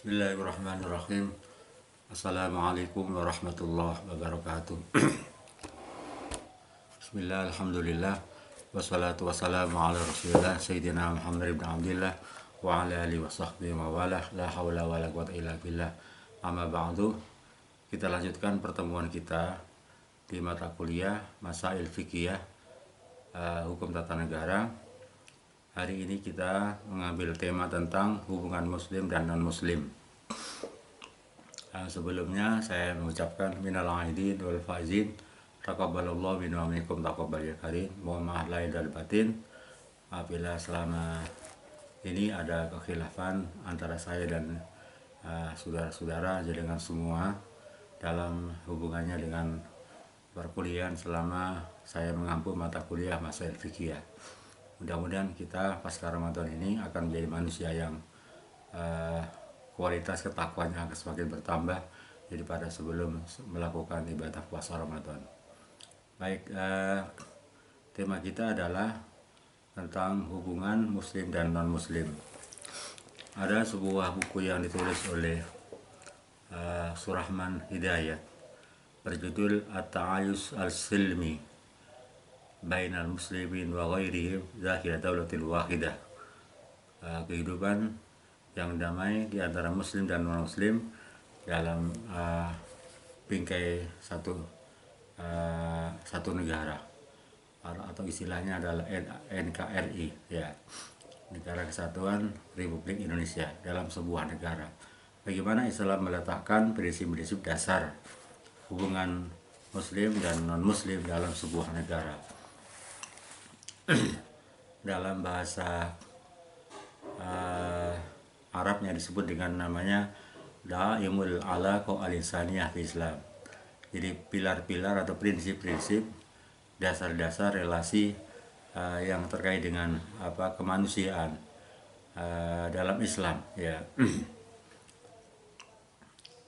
Bismillahirrahmanirrahim. Assalamualaikum warahmatullahi wabarakatuh. Bismillah, alhamdulillah, wassalatu wassalamu ala rasulillah Sayyidina Muhammad ibn Abdillah wa ala alihi wa sahbihi wa walah, la hawla wa la quwata illa billah. Amma ba'du. Kita lanjutkan pertemuan kita di mata kuliah Masail Fiqhiyah, Hukum Tata Negara. Hari ini kita mengambil tema tentang hubungan muslim dan non-muslim. Sebelumnya saya mengucapkan minal aidin wal faizin, taqabbalallahu minna wa minkum taqabbal ya karim. Mohon maaf lahir dan batin apabila selama ini ada kekhilafan antara saya dan saudara-saudara dengan semua dalam hubungannya dengan perkuliahan selama saya mengampu mata kuliah Masail Fiqhiyah. Mudah-mudahan kita pasca Ramadan ini akan menjadi manusia yang kualitas ketakwanya akan semakin bertambah daripada sebelum melakukan ibadah puasa Ramadan. Baik, tema kita adalah tentang hubungan muslim dan non-muslim. Ada sebuah buku yang ditulis oleh Surahman Hidayat berjudul At-Ta'ayus Al-Silmi Bainal Muslimin wa Ghairihim Zahir Daulatil Wahidah, kehidupan yang damai di antara muslim dan non-muslim dalam bingkai satu negara, atau istilahnya adalah NKRI, ya, Negara Kesatuan Republik Indonesia, dalam sebuah negara. Bagaimana Islam meletakkan prinsip-prinsip dasar hubungan muslim dan non-muslim dalam sebuah negara. Dalam bahasa Arabnya disebut dengan namanya Da'imul Alaqah Al-Insaniyah fi Islam. Jadi pilar-pilar atau prinsip-prinsip dasar-dasar relasi yang terkait dengan kemanusiaan dalam Islam, ya.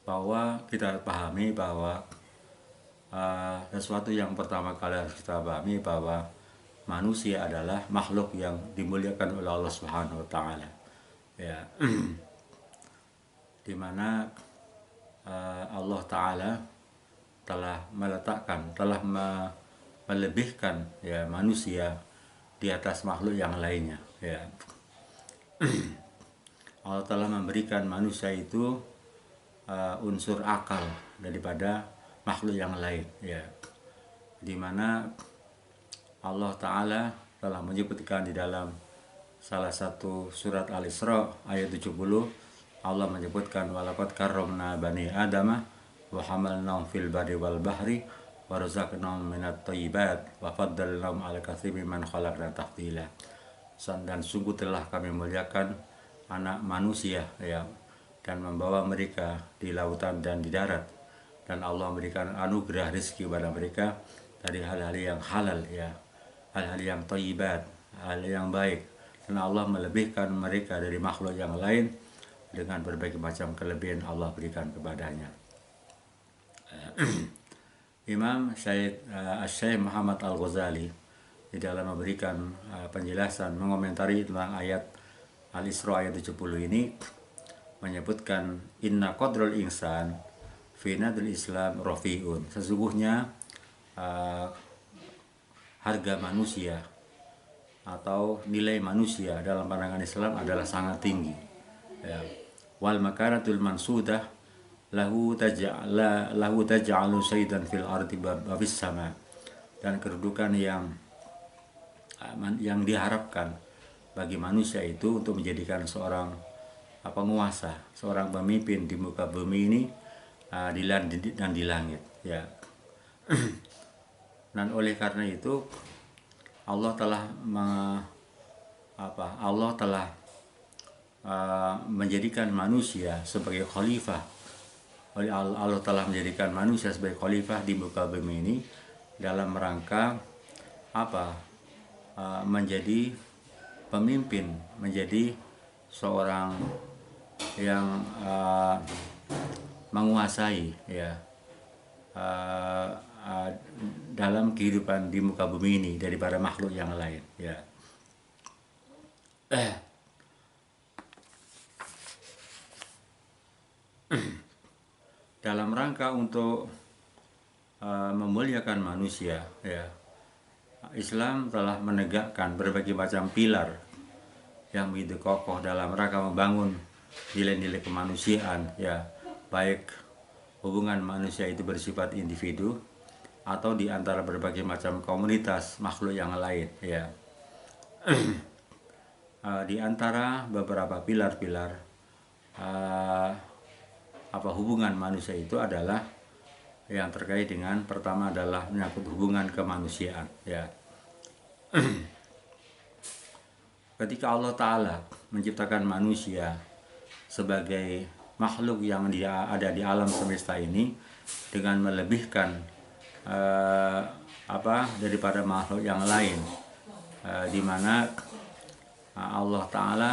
Bahwa kita pahami bahwa sesuatu yang pertama kali harus kita pahami bahwa manusia adalah makhluk yang dimuliakan oleh Allah Subhanahu wa taala, ya. Di mana Allah taala telah meletakkan, melebihkan, ya, manusia di atas makhluk yang lainnya, ya. Allah telah memberikan manusia itu unsur akal daripada makhluk yang lain, ya. Di mana Allah Ta'ala telah menyebutkan di dalam salah satu surat Al-Isra ayat 70, Allah menyebutkan walaqad karramna bani adama wa hamalnahum fil barri wal bahri wa razaqnahum minat thayyibat wa faddalnahum 'ala katsirin mimman khalaqna tafdila. Dan sungguh telah kami muliakan anak manusia, ya, dan membawa mereka di lautan dan di darat, dan Allah memberikan anugerah rezeki kepada mereka dari hal-hal yang halal, ya, hal-hal yang thayyibat, hal yang baik, dan Allah melebihkan mereka dari makhluk yang lain dengan berbagai macam kelebihan Allah berikan kepadanya. Imam Syekh Muhammad Al-Ghazali di dalam memberikan penjelasan mengomentari tentang ayat Al-Isra ayat 70 ini menyebutkan inna qadrul insan fi nadil Islam rafi'un. Sesungguhnya harga manusia atau nilai manusia dalam pandangan Islam adalah sangat tinggi, ya. Wal makaratul mansudah lahu taj'alu sayyidan fil ardi babis sama. Dan kedudukan yang diharapkan bagi manusia itu untuk menjadikan seorang penguasa, seorang pemimpin di muka bumi ini, di langit dan di langit, ya. Dan oleh karena itu Allah telah menjadikan manusia sebagai khalifah. Allah telah menjadikan manusia sebagai khalifah di muka bumi ini dalam rangka menjadi pemimpin, menjadi seorang yang menguasai, ya, dalam kehidupan di muka bumi ini daripada makhluk yang lain, ya. dalam rangka untuk memuliakan manusia, ya, Islam telah menegakkan berbagai macam pilar yang begitu kokoh dalam rangka membangun nilai-nilai kemanusiaan, ya, baik hubungan manusia itu bersifat individu atau di antara berbagai macam komunitas makhluk yang lain, ya. Di antara beberapa pilar-pilar hubungan manusia itu adalah yang terkait dengan pertama adalah menyangkut hubungan kemanusiaan, ya. Ketika Allah Ta'ala menciptakan manusia sebagai makhluk yang dia ada di alam semesta ini dengan melebihkan daripada makhluk yang lain, di mana Allah Ta'ala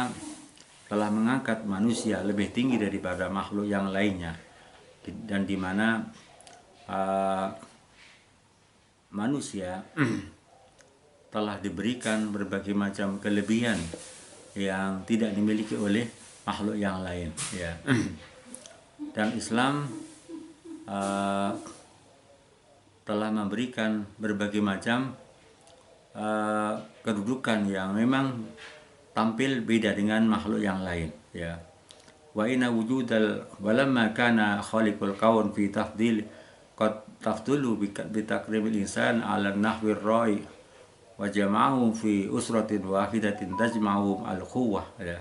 telah mengangkat manusia lebih tinggi daripada makhluk yang lainnya, dan di mana manusia telah diberikan berbagai macam kelebihan yang tidak dimiliki oleh makhluk yang lain, ya. Dan Islam telah memberikan berbagai macam kedudukan yang memang tampil beda dengan makhluk yang lain, ya. Wa inna wujudal walamma kana khaliqul kaun fi tafdil qad tafdulu bi takrimil insan ala nahwir ra'i wa jama'ahum fi usratin wahidatin tajma'ahum al-quwwah, ya.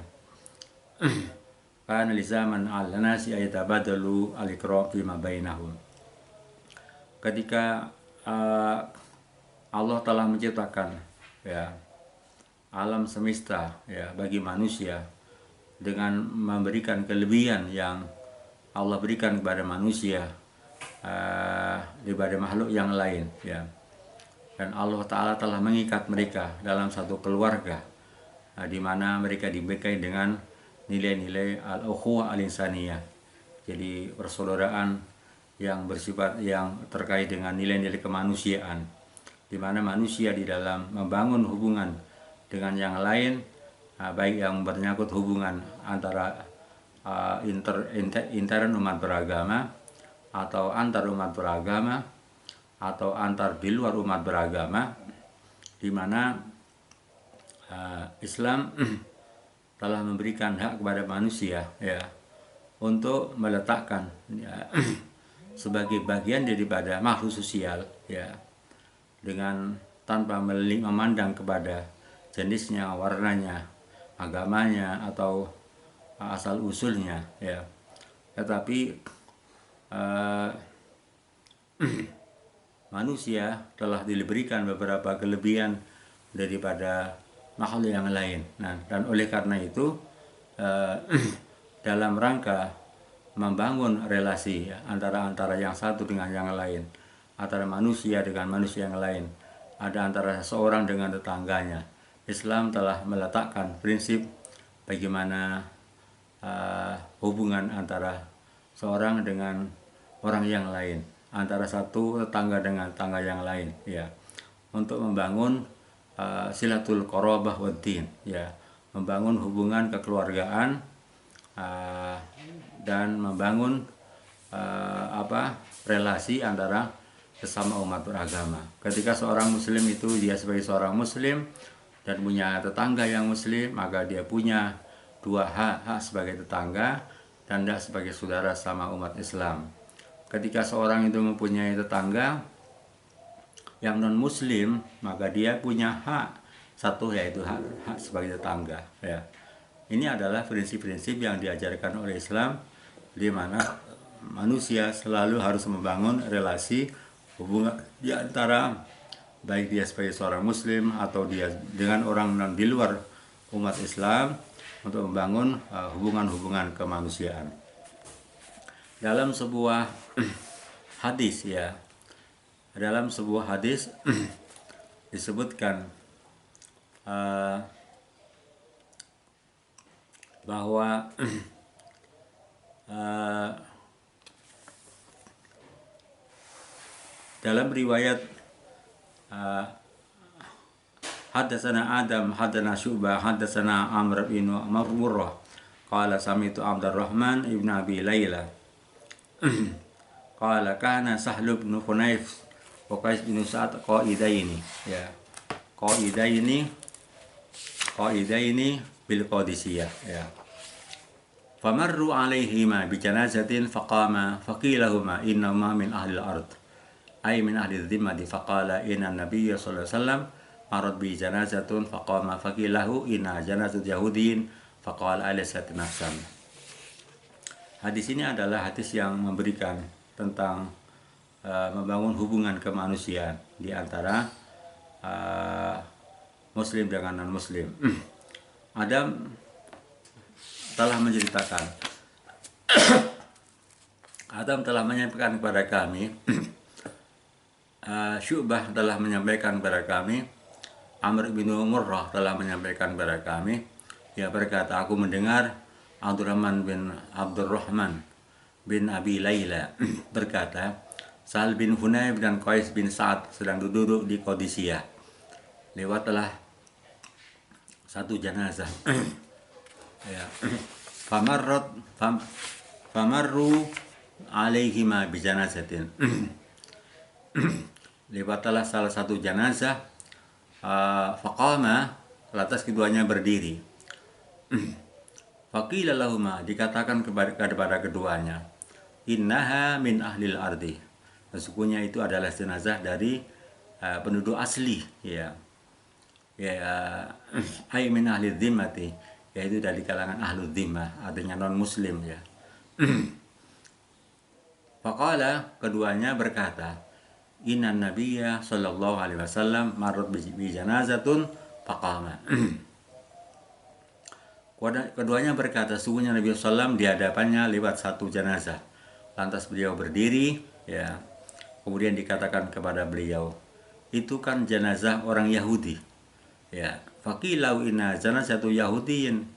Kana lizaman al-nasi ayatabadalu al-ikram fima bainahum. Ketika Allah telah menciptakan, ya, alam semesta, ya, bagi manusia dengan memberikan kelebihan yang Allah berikan kepada manusia daripada makhluk yang lain, ya. Dan Allah Ta'ala telah mengikat mereka dalam satu keluarga, di mana mereka dibekali dengan nilai-nilai al-ukhuwah al-insaniyah, jadi persaudaraan yang bersifat yang terkait dengan nilai-nilai kemanusiaan, di mana manusia di dalam membangun hubungan dengan yang lain, baik yang menyangkut hubungan antara intern umat beragama atau antar umat beragama atau antar di luar umat beragama, di mana Islam telah memberikan hak kepada manusia, ya, untuk meletakkan, ya, sebagai bagian daripada makhluk sosial, ya, dengan tanpa memandang kepada jenisnya, warnanya, agamanya atau asal usulnya, ya. Tetapi manusia telah diberikan beberapa kelebihan daripada makhluk yang lain. Nah, dan oleh karena itu dalam rangka membangun relasi, ya, antara yang satu dengan yang lain, antara manusia dengan manusia yang lain, ada antara seorang dengan tetangganya, Islam telah meletakkan prinsip bagaimana hubungan antara seorang dengan orang yang lain, antara satu tetangga dengan tetangga yang lain, ya, untuk membangun silatul qarabah waddin, ya, membangun hubungan kekeluargaan dan membangun relasi antara sesama umat beragama. Ketika seorang muslim itu dia sebagai seorang muslim dan punya tetangga yang muslim, maka dia punya dua hak sebagai tetangga dan hak sebagai saudara sama umat Islam. Ketika seorang itu mempunyai tetangga yang non muslim, maka dia punya hak satu, yaitu hak sebagai tetangga, ya. Ini adalah prinsip-prinsip yang diajarkan oleh Islam, di mana manusia selalu harus membangun relasi hubungan di antara baik dia sebagai seorang muslim atau dia dengan orang non di luar umat Islam, untuk membangun hubungan-hubungan kemanusiaan. Dalam sebuah hadis, ya, dalam sebuah hadis disebutkan bahwa dalam riwayat Haddatsana Adam haddatsana Syu'bah haddatsana Amr bin Murrah qala sami'tu Abdurrahman ibn Abi Layla qala kana Sahlu bin Hunayf wa Qais bin Sa'ad qaidaini, ya. Qaidaini bil Qadisiyah, ya. Famarru alaihima bi janazatin faqama faqilahuma innama min ahli al-ard ay min ahli dhimmati faqala inna nabiyya sallallahu alaihi wasallam marad bi janazatun faqama faqilahu inna janazat yahudin faqala alaysat nafsan. Hadis ini adalah hadis yang memberikan tentang membangun hubungan kemanusiaan di antara muslim dengan non muslim. Adam telah menceritakan, Adam telah menyampaikan kepada kami, Syu'bah telah menyampaikan kepada kami, Amr bin Murrah telah menyampaikan kepada kami. Dia berkata, aku mendengar Abdurrahman bin Abi Layla berkata, Sahal bin Hunayf dan Qais bin Sa'ad sedang duduk di Qadisiyah. Lewatlah satu jenazah. Ya. Famarru alaihima bi janazatin. Lewatlah salah satu jenazah. Faqama, lantas keduanya berdiri. Faqila lahuma, dikatakan kepada keduanya, innaha min ahlil ardi. Sesungguhnya itu adalah jenazah dari penduduk asli, ya. Ay min ahli dhimmati, yaitu dari kalangan ahlu dhimmah, artinya non muslim, ya. Faqala, keduanya berkata, inna nabiyya sallallahu alaihi wasallam marad bi janazatun faqama. Keduanya berkata, sungguhnya Nabi SAW di hadapannya lewat satu jenazah. Lantas beliau berdiri, ya. Kemudian dikatakan kepada beliau, itu kan jenazah orang Yahudi, ya. Faqilau inna janazatu Yahudiyin.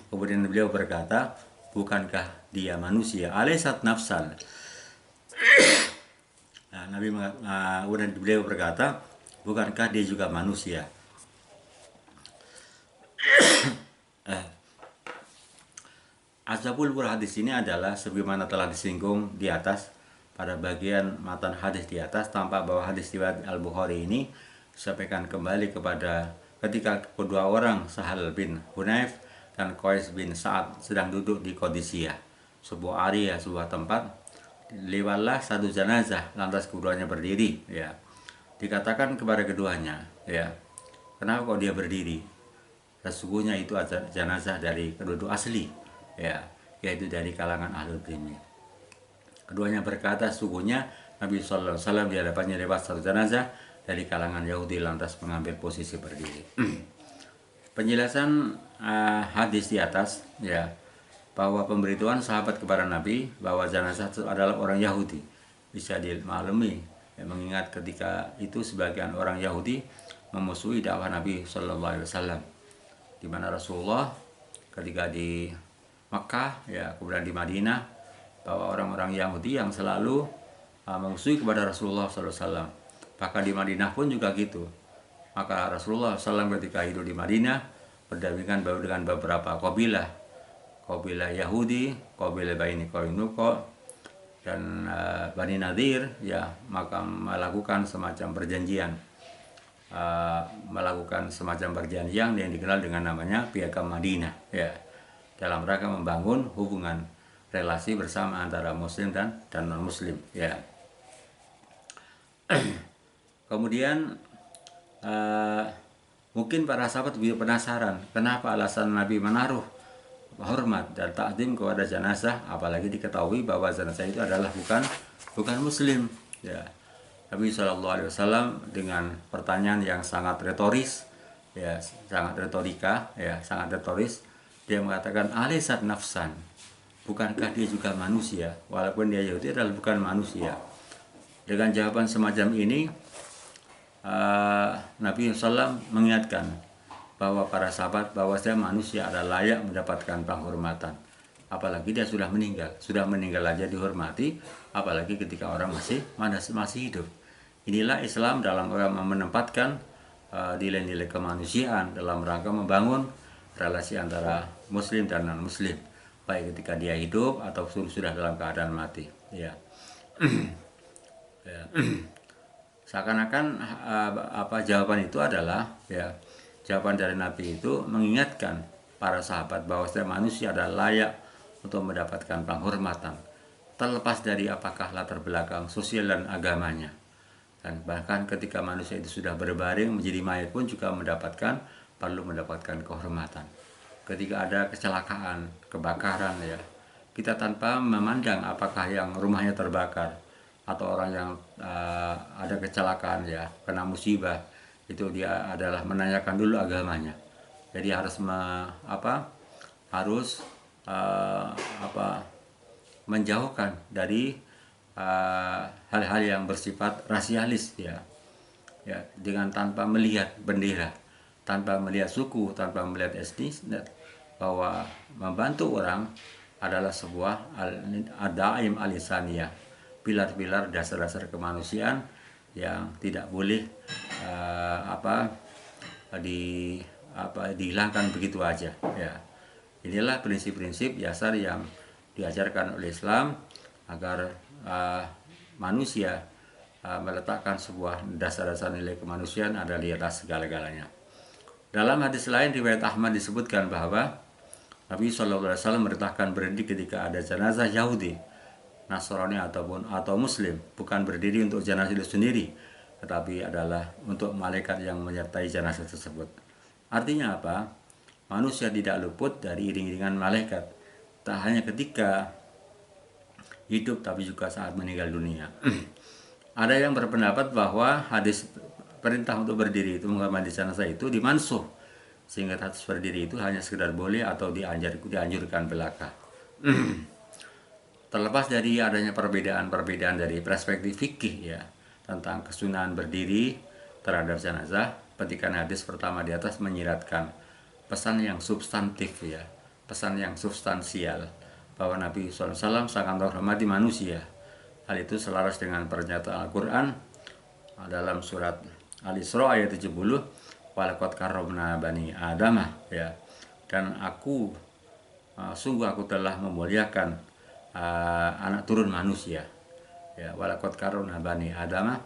Kemudian beliau berkata, bukankah dia manusia? Alaysat nafsan. Nah, kemudian beliau berkata, bukankah dia juga manusia? Asbabul wurud hadis ini adalah sebagaimana telah disinggung di atas pada bagian matan hadis di atas, tampak bahwa hadis riwayat Al-Bukhari ini disampaikan kembali kepada ketika kedua orang Sahal bin Hunayf dan Qais bin Sa'ad sedang duduk di Qadisiyah, sebuah area, sebuah tempat. Lewatlah satu jenazah, lantas keduanya berdiri, ya. Dikatakan kepada keduanya, ya, kenapa kok dia berdiri? Sesungguhnya itu jenazah dari penduduk asli, ya, yaitu dari kalangan ahlul dhimmah. Keduanya berkata, sesungguhnya Nabi sallallahu alaihi wasallam di hadapannya lewat satu jenazah dari kalangan Yahudi, lantas mengambil posisi berdiri. Penjelasan hadis di atas, ya, bahwa pemberitahuan sahabat kepada Nabi bahwa jenazah itu adalah orang Yahudi bisa dimaklumi, ya, mengingat ketika itu sebagian orang Yahudi memusuhi dakwah Nabi sallallahu alaihi wasallam, di mana Rasulullah ketika di Makkah, ya, kemudian di Madinah, bahwa orang-orang Yahudi yang selalu memusuhi kepada Rasulullah SAW. Bahkan di Madinah pun juga gitu. Maka Rasulullah SAW ketika hidup di Madinah berdampingan dengan beberapa kabilah Yahudi, kabilah Bani Qainuqa dan Bani Nadir, ya, maka melakukan semacam perjanjian. Yang dikenal dengan namanya Piagam Madinah, ya, dalam rangka membangun hubungan relasi bersama antara muslim dan non muslim, ya. Kemudian mungkin para sahabat juga penasaran kenapa alasan Nabi menaruh hormat dan takdim kepada jenazah, apalagi diketahui bahwa jenazah itu adalah bukan muslim, ya. Nabi SAW dengan pertanyaan yang sangat retoris, ya, sangat retorika, ya, sangat retoris, dia mengatakan alaysat nafsan, bukankah dia juga manusia, walaupun dia Yahudi adalah bukan manusia. Dengan jawaban semacam ini, Nabi SAW mengingatkan bahwa para sahabat bahwasanya manusia adalah layak mendapatkan penghormatan, apalagi dia sudah meninggal aja dihormati, apalagi ketika orang masih hidup. Inilah Islam dalam menempatkan nilai-nilai kemanusiaan dalam rangka membangun relasi antara muslim dan non muslim, baik ketika dia hidup atau sudah dalam keadaan mati, ya. Ya. Seakan-akan jawaban itu adalah ya, jawaban dari Nabi itu mengingatkan para sahabat bahwa setiap manusia adalah layak untuk mendapatkan penghormatan terlepas dari apakah latar belakang sosial dan agamanya. Dan bahkan ketika manusia itu sudah berbaring menjadi mayat pun juga perlu mendapatkan kehormatan. Ketika ada kecelakaan, kebakaran ya, kita tanpa memandang apakah yang rumahnya terbakar atau orang yang ada kecelakaan ya, kena musibah, itu dia adalah menanyakan dulu agamanya. Jadi harus menjauhkan dari hal-hal yang bersifat rasialis ya, dengan tanpa melihat bendera, tanpa melihat suku, tanpa melihat etnis, bahwa membantu orang adalah sebuah adaim alisaniyah, pilar-pilar dasar-dasar kemanusiaan yang tidak boleh dihilangkan begitu aja ya. Inilah prinsip-prinsip dasar yang diajarkan oleh Islam agar manusia meletakkan sebuah dasar-dasar nilai kemanusiaan ada di atas segala-galanya. Dalam hadis lain riwayat Ahmad disebutkan bahwa Nabi SAW memerintahkan berdiri ketika ada jenazah Yahudi, Nasrani atau Muslim, bukan berdiri untuk jenazah itu sendiri, tetapi adalah untuk malaikat yang menyertai jenazah tersebut. Artinya apa? Manusia tidak luput dari iring-iringan malaikat, tak hanya ketika hidup tapi juga saat meninggal dunia. Ada yang berpendapat bahwa hadis perintah untuk berdiri itu, menghormati jenazah itu dimansuh, sehingga hadis berdiri itu hanya sekedar boleh atau dianjurkan belaka. Terlepas dari adanya perbedaan dari perspektif fikih ya tentang kesunahan berdiri terhadap jenazah, petikan hadis pertama di atas menyiratkan pesan yang substantif ya, pesan yang substansial bahwa Nabi SAW sangat menghormati manusia. Hal itu selaras dengan pernyataan Al-Quran dalam surat Al-Isra ayat 70, walaqad karramna bani Adamah ya, dan sungguh aku telah memuliakan anak turun manusia ya, walaqad karramna bani Adamah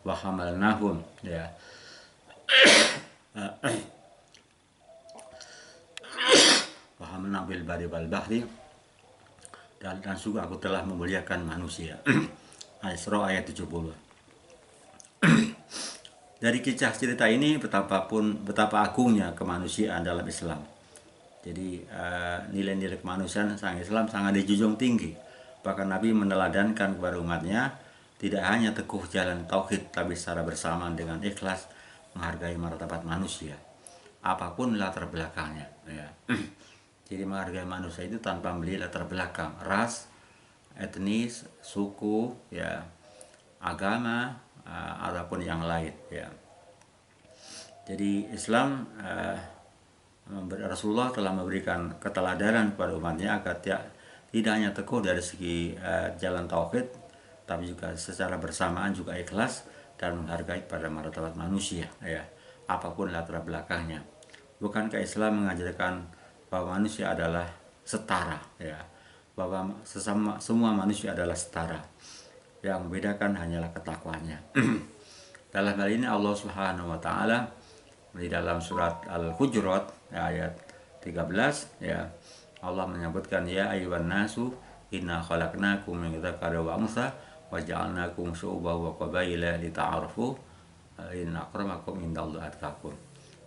wa hamalnahum ya wa hamalna bil barri wal bahri, dan sungguh aku telah memuliakan manusia. Al-Isra ayat 70. Dari kisah cerita ini betapa agungnya kemanusiaan dalam Islam. Jadi nilai-nilai kemanusiaan sang Islam sangat dijunjung tinggi. Bahkan Nabi meneladankan kepada umatnya tidak hanya teguh jalan tauhid, tapi secara bersamaan dengan ikhlas menghargai martabat manusia, apapun latar belakangnya ya. Jadi menghargai manusia itu tanpa melihat latar belakang, ras, etnis, suku, ya, agama, ataupun yang lain. Ya. Jadi Islam, Rasulullah telah memberikan keteladanan kepada umatnya agar tidak hanya teguh dari segi jalan tauhid, tapi juga secara bersamaan juga ikhlas dan menghargai pada martabat manusia, ya, apapun latar belakangnya. Bukankah Islam mengajarkan bahwa manusia adalah setara ya, bahwa semua manusia adalah setara, yang membedakan hanyalah ketakwanya. Dalam hal ini Allah Subhanahu wa taala di dalam surat Al-Hujurat ayat 13 ya, Allah menyebutkan ya ayyuhan nasu inna khalaqnakum min dzakarin wa untha wa ja'alnakum syu'uban wa qabaila lita'arafu inna akramakum indallahi atqakum.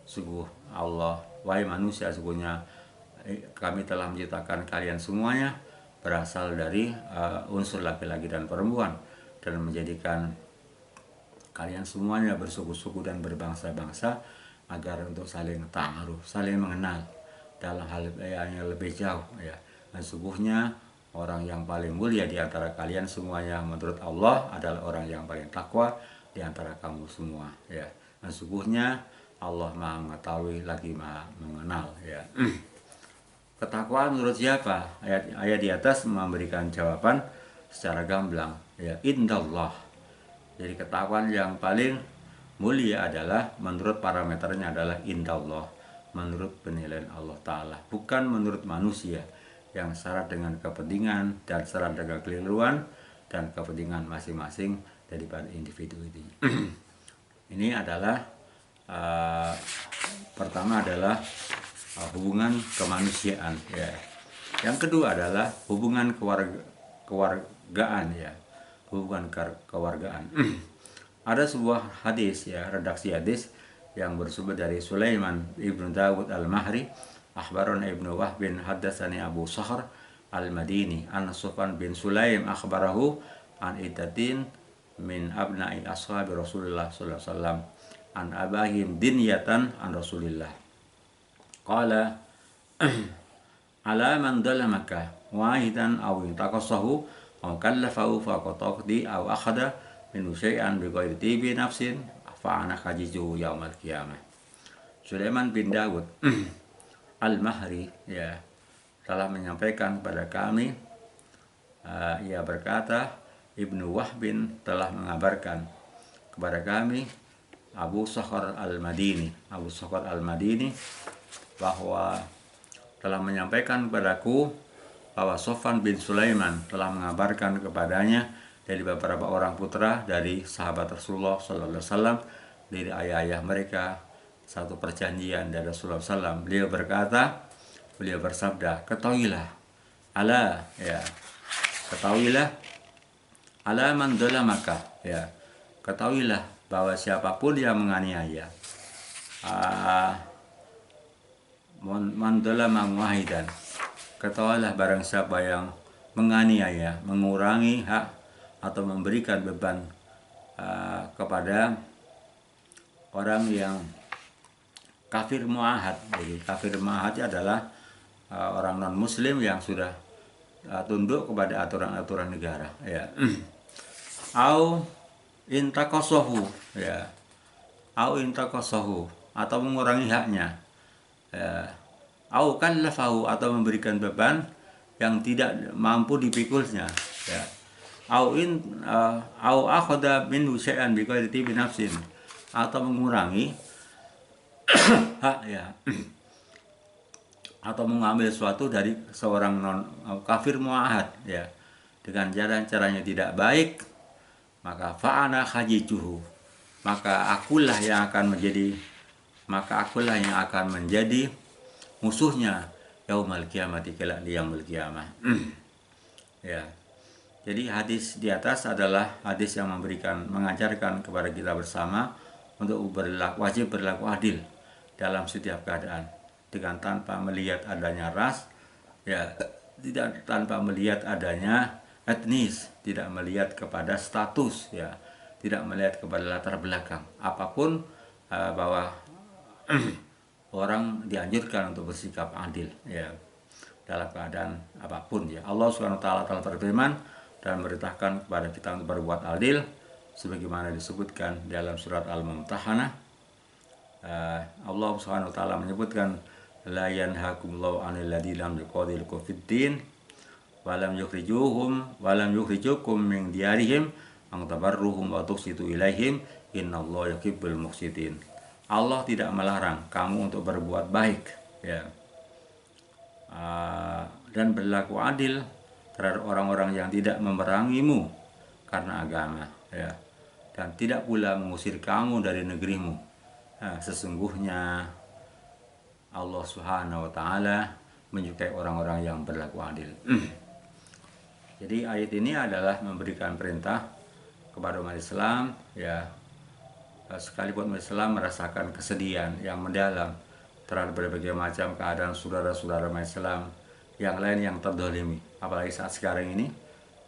Sungguh Allah, wahai manusia, sungguhnya kami telah menciptakan kalian semuanya berasal dari unsur laki-laki dan perempuan, dan menjadikan kalian semuanya bersuku-suku dan berbangsa-bangsa agar untuk saling ta'aruf, saling mengenal dalam hal yang lebih jauh ya. Dan sungguhnya orang yang paling mulia di antara kalian semuanya menurut Allah adalah orang yang paling takwa di antara kamu semua ya. Dan sungguhnya Allah Maha mengetahui lagi Maha mengenal ya. Ketakwaan menurut siapa? Ayat di atas memberikan jawaban secara gamblang ya, indallah. Jadi ketakwaan yang paling mulia adalah menurut parameternya adalah indallah, menurut penilaian Allah Ta'ala, bukan menurut manusia yang syarat dengan kepentingan dan syarat dengan keliruan dan kepentingan masing-masing daripada individu itu. Ini adalah pertama adalah hubungan kemanusiaan ya. Yang kedua adalah hubungan kewargaan ya. Hubungan kewargaan. Ada sebuah hadis ya, redaksi hadis yang bersumber dari Sulaiman ibnu Dawud al-Mahri, akhbarana ibnu Wahb bin haddatsani Abu Sahr al-Madini an Sufyan bin Sulaim akhbarahu an iddatin min abna'i ashabi Rasulullah sallallahu alaihi wasallam an abahim dinyatan an Rasulillah qala ala man dalamaka wahidan aw intaqasahu aw kallafahu faqataqdi aw akhada min syai'an bi ghairi tibi nafsin fa ana khajizu yaumal qiyamah. Sulaiman bin Dawud al-Mahri ya telah menyampaikan kepada kami, ia berkata, Ibnu Wahbin telah mengabarkan kepada kami Abu Sahr al-Madini, Abu Sahr al-Madini bahwa telah menyampaikan kepadaku bahwa Sufyan bin Sulaiman telah mengabarkan kepadanya dari beberapa orang putra dari sahabat Rasulullah sallallahu alaihi wasallam, dari ayah-ayah mereka, satu perjanjian dari Rasulullah SAW. Beliau bersabda, ketahuilah ala man dalamaka ya, ketahuilah bahwa siapapun yang menganiaya man dalama muwahidan, ketahuilah barang siapa yang menganiaya, mengurangi hak atau memberikan beban kepada orang yang kafir muahad. Jadi kafir muahad adalah orang non muslim yang sudah tunduk kepada aturan-aturan negara ya. Au intaqasahu ya, au intaqasahu atau mengurangi haknya ya. Au kallafahu atau memberikan beban yang tidak mampu dipikulnya ya. Au akhadha minhu syai'an bi ghairi tibi nafsin, atau mengurangi hak ya, atau mengambil sesuatu dari seorang non kafir muahad ya dengan caranya tidak baik, maka fa'ana khajijuhu, maka akulah yang akan menjadi musuhnya yaumal qiyamati, kelak di yaumul qiyamah. Ya. Jadi hadis di atas adalah hadis yang mengajarkan kepada kita bersama untuk wajib berlaku adil dalam setiap keadaan, dengan tanpa melihat adanya ras ya, tidak tanpa melihat adanya etnis, tidak melihat kepada status ya, tidak melihat kepada latar belakang apapun, bahwa orang dianjurkan untuk bersikap adil ya dalam keadaan apapun ya. Allah Subhanahu wa taala telah berfirman dan memerintahkan kepada kita untuk berbuat adil sebagaimana disebutkan dalam surat Al-Mumtahanah. Allah Subhanahu wa taala menyebutkan la yanhakumullahu 'anil ladzina lam yuqatilukum fid-din wa lam yukhrijukum min diyarihim an tabarruhum wa tuqsitu ilaihim innallaha yuhibbul muqsitin. Allah tidak melarang kamu untuk berbuat baik ya, dan berlaku adil terhadap orang-orang yang tidak memerangimu karena agama ya, dan tidak pula mengusir kamu dari negerimu. Sesungguhnya Allah Subhanahu wa taala menyukai orang-orang yang berlaku adil. Jadi ayat ini adalah memberikan perintah kepada umat Islam ya, sekalipun umat Islam merasakan kesedihan yang mendalam terhadap berbagai macam keadaan saudara-saudara umat Islam yang lain yang terdolimi. Apalagi saat sekarang ini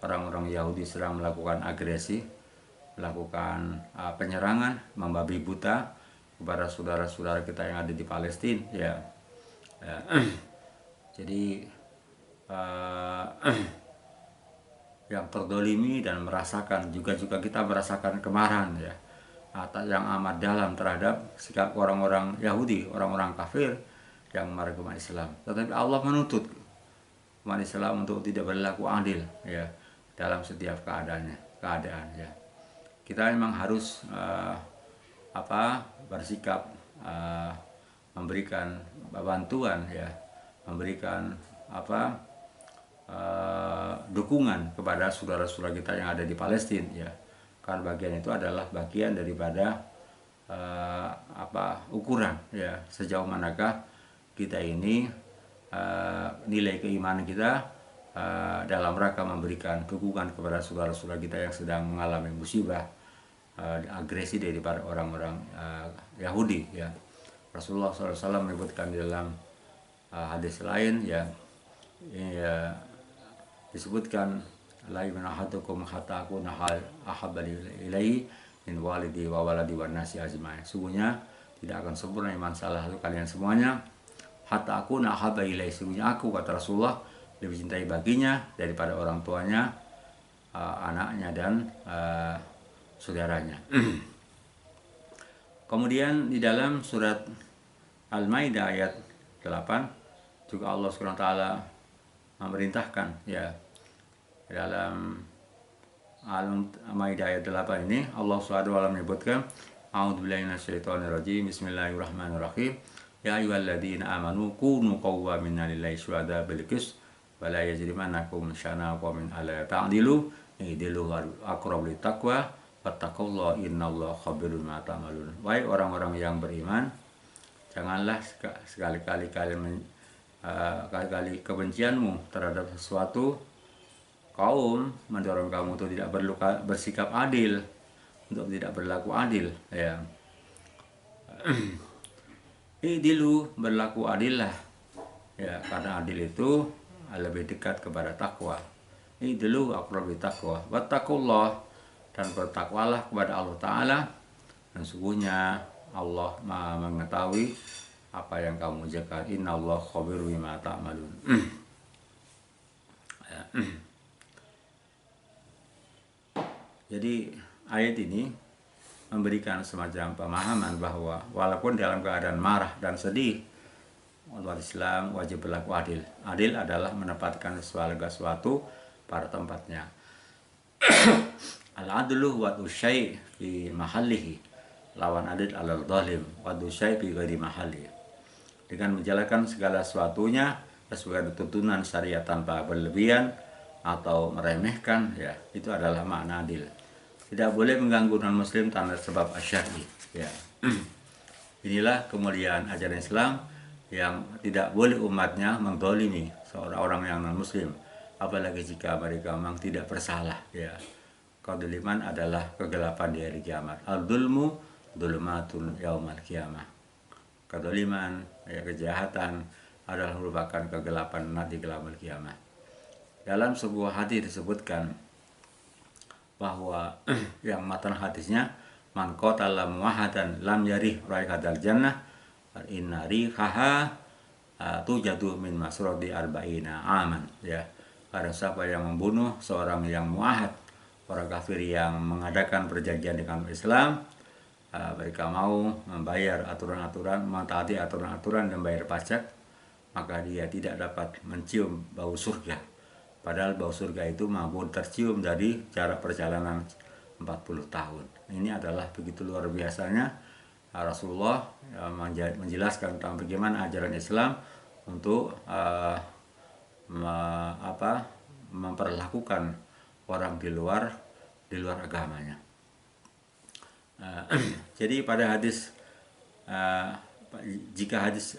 orang-orang Yahudi sedang melakukan agresi, melakukan penyerangan, membabi buta kepada saudara-saudara kita yang ada di Palestina ya. Jadi yang terdolimi dan merasakan juga kita merasakan kemarahan ya yang amat dalam terhadap sikap orang-orang Yahudi, orang-orang kafir yang memerangi umat Islam. Tetapi Allah menuntut umat Islam untuk tidak berlaku adil ya dalam setiap keadaan ya. Kita memang harus bersikap memberikan bantuan ya, memberikan dukungan kepada saudara-saudara kita yang ada di Palestina ya. Karena bagian itu adalah bagian daripada ukuran ya, sejauh manakah kita ini nilai keimanan kita dalam rangka memberikan dukungan kepada saudara-saudara kita yang sedang mengalami musibah agresi daripada orang-orang Yahudi ya. Rasulullah SAW menyebutkan di dalam hadis lain ya, disebutkan la yu'minu ahadukum hatta akuna ahabba ilaihi min walidi wa waladi wan nasi ajmain. Sungguhnya tidak akan sempurna iman salah satu kalian semuanya hatta akuna ahabba ilaihi, sungguhnya aku, kata Rasulullah, lebih cintai baginya daripada orang tuanya, anaknya dan saudaranya. Kemudian di dalam surat Al-Maidah ayat 8 juga Allah SWT memerintahkan ya, dalam Al-Maidah ayat 8 ini Allah SWT menyebutkan a'udzubillahi minasyaitonirrajim, bismillahirrahmanirrahim, ya ayyuhalladzina amanu kunu qawwamina lillahi syuhada bil qist wa la yajrimannakum syana'u qaumin alla ta'dilu i'dilu aqrabu littaqwa wattaqullaha innallaha khabirun bima ta'malun. Wahai orang-orang yang beriman, janganlah sekali-kali kalian kali-kali kebencianmu terhadap sesuatu kaum mendorong kamu untuk tidak bersikap adil, untuk tidak berlaku adil ya. I'dilu, berlaku adillah ya, karena adil itu lebih dekat kepada takwa. I'dilu aqrabu littaqwa wattaqullah, dan bertakwalah kepada Allah Ta'ala, dan sungguhnya Allah Maha mengetahui apa yang kamu kerjakan. Innallaha khabirun bima ta'malun. Jadi ayat ini memberikan semacam pemahaman bahwa walaupun dalam keadaan marah dan sedih, umat Islam wajib berlaku adil. Adil adalah menempatkan sesuatu pada tempatnya. Al-adlu wa syai' fi mahallihi, lawan adil alal zalim wa syai' fi ghairi mahallihi. Dengan menjalankan segala sesuatunya sesuai tuntunan syariat tanpa berlebihan atau meremehkan ya, itu adalah makna adil. Tidak boleh mengganggu non muslim tanpa sebab syar'i ya. Inilah kemuliaan ajaran Islam, yang tidak boleh umatnya menzalimi seorang orang yang non muslim, apalagi jika mereka memang tidak bersalah ya. Kedzaliman adalah kegelapan di hari kiamat. Al-dzulmu dzulumatun yaumal qiyamah. Kedzaliman ya, kejahatan adalah merupakan kegelapan nanti di yaumul kiamat. Dalam sebuah hadis disebutkan bahwa yang matan hadisnya, man qatala muwahadan lam yarih raihatal jannah inna rihaha tujadu min masrodi arba'ina aman ya. Ada siapa yang membunuh seorang yang muahad, orang kafir yang mengadakan perjanjian dengan Islam, mereka mau membayar aturan-aturan, mentaati aturan-aturan dan bayar pajak, maka dia tidak dapat mencium bau surga. Padahal bau surga itu mampu tercium dari jarak perjalanan 40 tahun. Ini adalah begitu luar biasanya Rasulullah menjelaskan tentang bagaimana ajaran Islam untuk memperlakukan orang di luar agamanya. Jadi pada hadis jika hadis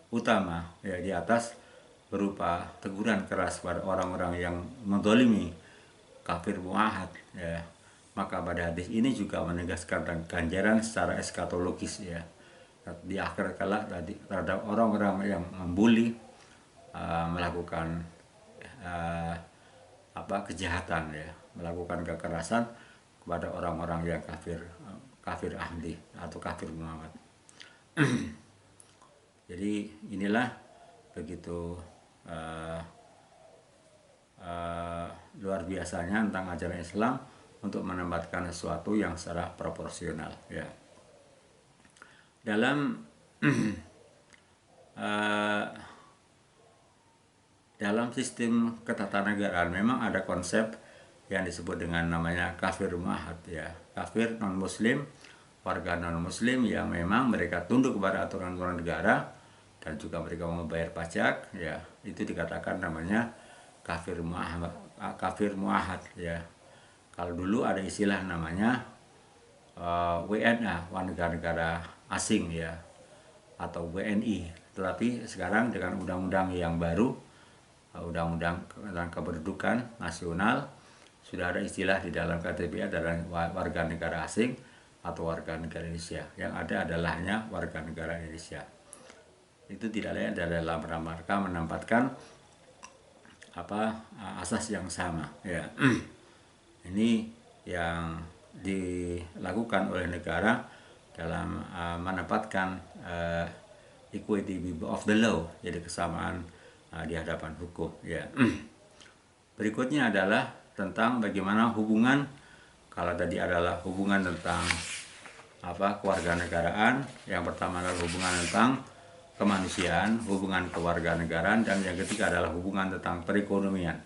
utama ya di atas berupa teguran keras pada orang-orang yang menzalimi kafir muahad ya, maka pada hadis ini juga menegaskan ganjaran secara eskatologis ya, di akhir kala terhadap orang-orang yang membuli, melakukan kejahatan ya, melakukan kekerasan kepada orang-orang yang kafir ahli atau kafir Muhammad. Jadi inilah begitu luar biasanya tentang ajaran Islam untuk menempatkan sesuatu yang secara proporsional ya. Dalam dalam sistem ketatanegaraan memang ada konsep yang disebut dengan namanya kafir muahad ya, kafir non muslim, warga non muslim yang memang mereka tunduk kepada aturan-aturan negara dan juga mereka membayar pajak ya, itu dikatakan namanya kafir muahad ya. Kalau dulu ada istilah namanya WNA, negara-negara asing ya, atau WNI. Tetapi sekarang dengan undang-undang yang baru, undang-undang tentang kependudukan nasional, sudah ada istilah di dalam KTP adalah warga negara asing atau warga negara Indonesia. Yang ada adalah hanya warga negara Indonesia. Itu tidak lain adalah dalam rangka menempatkan asas yang sama ya. Ini yang dilakukan oleh negara dalam menempatkan equity of the law, jadi kesamaan di hadapan hukum ya. Berikutnya adalah tentang bagaimana hubungan, kalau tadi adalah hubungan tentang kewarganegaraan, yang pertama adalah hubungan tentang kemanusiaan, hubungan kewarganegaraan, dan yang ketiga adalah hubungan tentang perekonomian.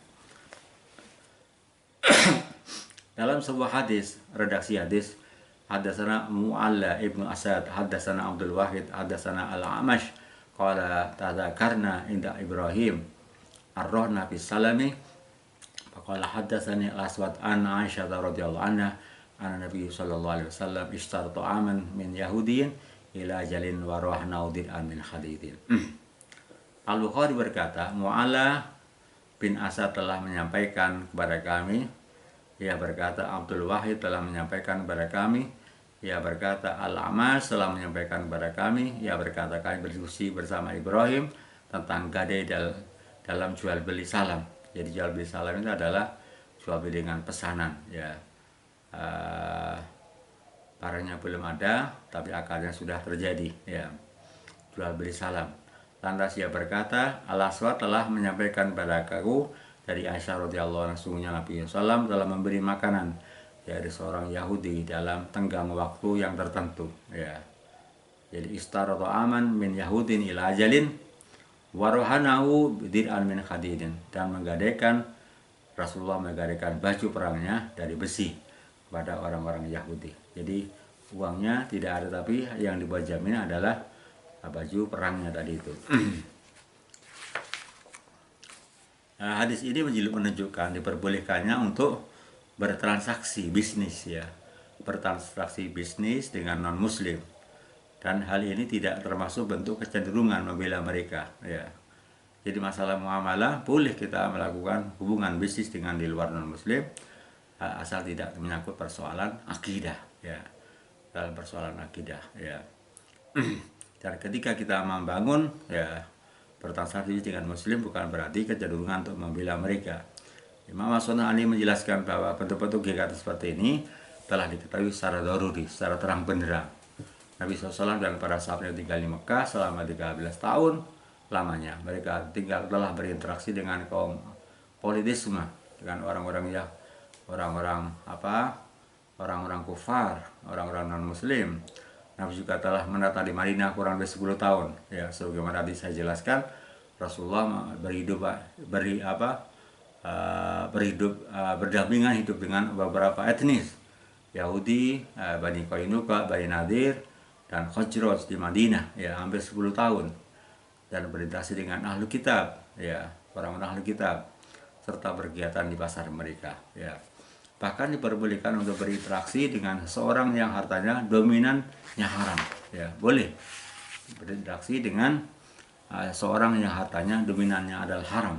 Dalam sebuah hadis, redaksi hadis, hadatsana Mu'alla ibnu Asad, hadatsana Abdul Wahid, hadatsana Al-Amash, qala tadzakarna inda Ibrahim ar-rohna fi salami, faqala hadatsani Al-Aswad an Aisyah radhiyallahu anha anna Nabi sallallahu alaihi wasallam ishtarata aman min Yahudiyin ila jalin wa rohna udin min hadidin. Al-Bukhari berkata, Mu'alla bin Asad telah menyampaikan kepada kami. Ia berkata, Abdul Wahid telah menyampaikan kepada kami. Ia berkata, Al-Amash telah menyampaikan kepada kami. Ia berkata, kami berdiskusi bersama Ibrahim tentang gadai dalam jual beli salam. Jadi jual beli salam itu adalah jual beli dengan pesanan ya. Barangnya belum ada, tapi akarnya sudah terjadi ya. Jual beli salam. Lantas ia berkata, Al-Aswad telah menyampaikan kepada aku dari Aisyah radhiyallahu anha, sungguhnya Nabi SAW telah memberi makanan dari seorang Yahudi dalam tenggang waktu yang tertentu ya. Jadi istaratu aman min Yahudin ila ajalin warohanahu bid'an min khadidin, dan Rasulullah menggadaikan baju perangnya dari besi kepada orang-orang Yahudi. Jadi uangnya tidak ada, tapi yang dibuat jaminan adalah baju perangnya tadi itu. Nah, hadis ini menunjukkan diperbolehkannya untuk bertransaksi bisnis ya, bertransaksi bisnis dengan non muslim, dan hal ini tidak termasuk bentuk kecenderungan membela mereka ya. Jadi masalah muamalah boleh kita melakukan hubungan bisnis dengan di luar non muslim, asal tidak menyangkut persoalan akidah ya, dalam persoalan akidah ya. Dan ketika kita membangun ya bertransaksi dengan muslim, bukan berarti kecenderungan untuk membela mereka. Imam As-Sunani menjelaskan bahwa bentuk-bentuk kegiatan seperti ini telah diketahui secara daruri, secara terang benderang. Nabi SAW dan para sahabatnya tinggal di Mekah selama 13 tahun lamanya. Mereka telah berinteraksi dengan kaum politisme, dengan orang-orang kufar, orang-orang non muslim. Nabi juga telah menetap di Madinah kurang dari 10 tahun ya, sebagaimana tadi saya jelaskan. Rasulullah berdampingan hidup dengan beberapa etnis Yahudi, Bani Qainuqa, Bani Nadir, dan Khazraj di Madinah ya, hampir 10 tahun, dan berinteraksi dengan ahlu kitab ya, orang-orang ahlu kitab, serta berkegiatan di pasar mereka ya. Bahkan diperbolehkan untuk berinteraksi dengan seorang yang hartanya dominannya haram ya, boleh berinteraksi dengan seorang yang hartanya dominannya adalah haram,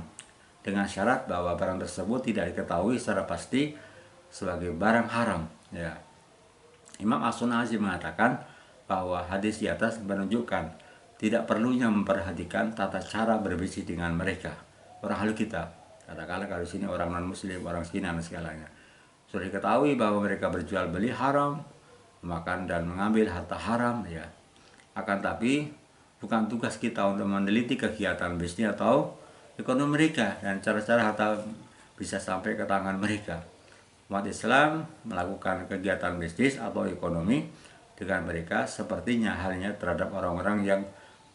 dengan syarat bahwa barang tersebut tidak diketahui secara pasti sebagai barang haram ya. Imam As-Sunani mengatakan bahwa hadis di atas menunjukkan tidak perlunya memperhatikan tata cara berbisnis dengan mereka, orang ahli kitab. Katakanlah kalau sini orang non muslim, orang Cina dan segalanya, sudah diketahui bahwa mereka berjual beli haram, makan dan mengambil harta haram ya. Akan tapi bukan tugas kita untuk meneliti kegiatan bisnis atau ekonomi mereka dan cara-cara harta bisa sampai ke tangan mereka. Umat Islam melakukan kegiatan bisnis atau ekonomi dengan mereka sepertinya halnya terhadap orang-orang yang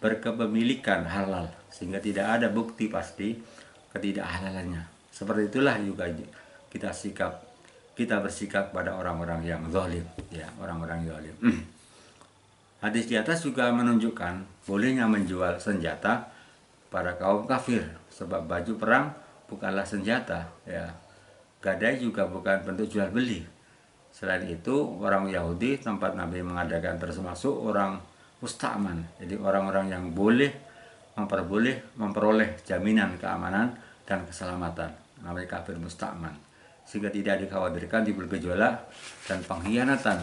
berkepemilikan halal, sehingga tidak ada bukti pasti ketidakhalalannya. Seperti itulah juga kita bersikap pada orang-orang yang zalim ya, orang-orang zalim. Hadis di atas juga menunjukkan bolehnya menjual senjata pada kaum kafir, sebab baju perang bukanlah senjata, ya. Gadai juga bukan bentuk jual beli. Selain itu, orang Yahudi tempat Nabi mengadakan termasuk orang musta'man. Jadi orang-orang yang memperoleh jaminan keamanan dan keselamatan. Namanya kafir musta'man. Sehingga tidak dikhawatirkan timbul gejolak dan pengkhianatan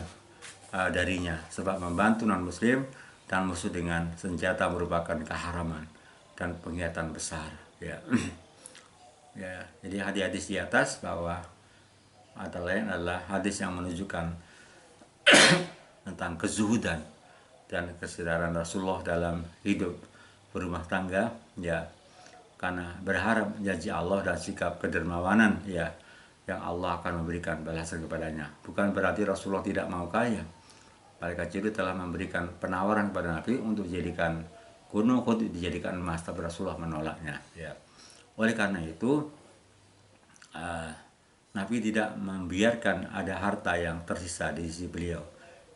darinya, sebab membantu non-muslim dan musuh dengan senjata merupakan keharaman dan pengkhianatan besar, ya. Ya, jadi hadis-hadis di atas bahwa antara lain adalah hadis yang menunjukkan tentang kezuhudan dan kesadaran Rasulullah dalam hidup berumah tangga, ya, karena berharap janji Allah dan sikap kedermawanan, ya, yang Allah akan memberikan balasan kepadanya. Bukan berarti Rasulullah tidak mau kaya. Malaikat Jibril telah memberikan penawaran kepada Nabi untuk dijadikan gunung Uhud dijadikan emas, tapi Rasulullah menolaknya, ya. Oleh karena itu Nabi tidak membiarkan ada harta yang tersisa di sisi beliau.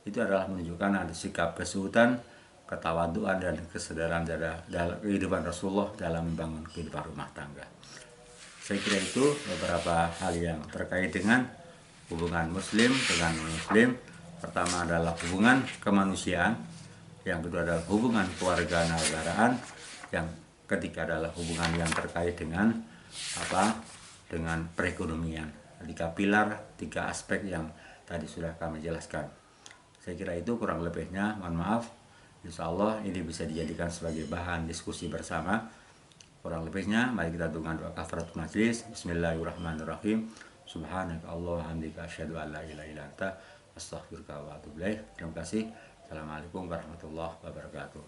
Itu adalah menunjukkan ada sikap kesulitan, ketawaduan dan kesadaran dalam kehidupan Rasulullah dalam membangun kehidupan rumah tangga. Saya kira itu beberapa hal yang terkait dengan hubungan muslim dengan non-muslim. Pertama adalah hubungan kemanusiaan, yang kedua adalah hubungan kewarganegaraan, yang ketiga adalah hubungan yang terkait dengan dengan perekonomian. 3 pilar, 3 aspek yang tadi sudah kami jelaskan. Saya kira itu kurang lebihnya, mohon maaf. Insya Allah ini bisa dijadikan sebagai bahan diskusi bersama. Kurang lebihnya, mari kita dengan doa kafaratul majlis. Bismillahirrahmanirrahim. Subhanaka Allahumma hamdika asyhadu an la ilaha illa anta astaghfiruka wa atubu ilaik. Terima kasih. Assalamualaikum warahmatullahi wabarakatuh.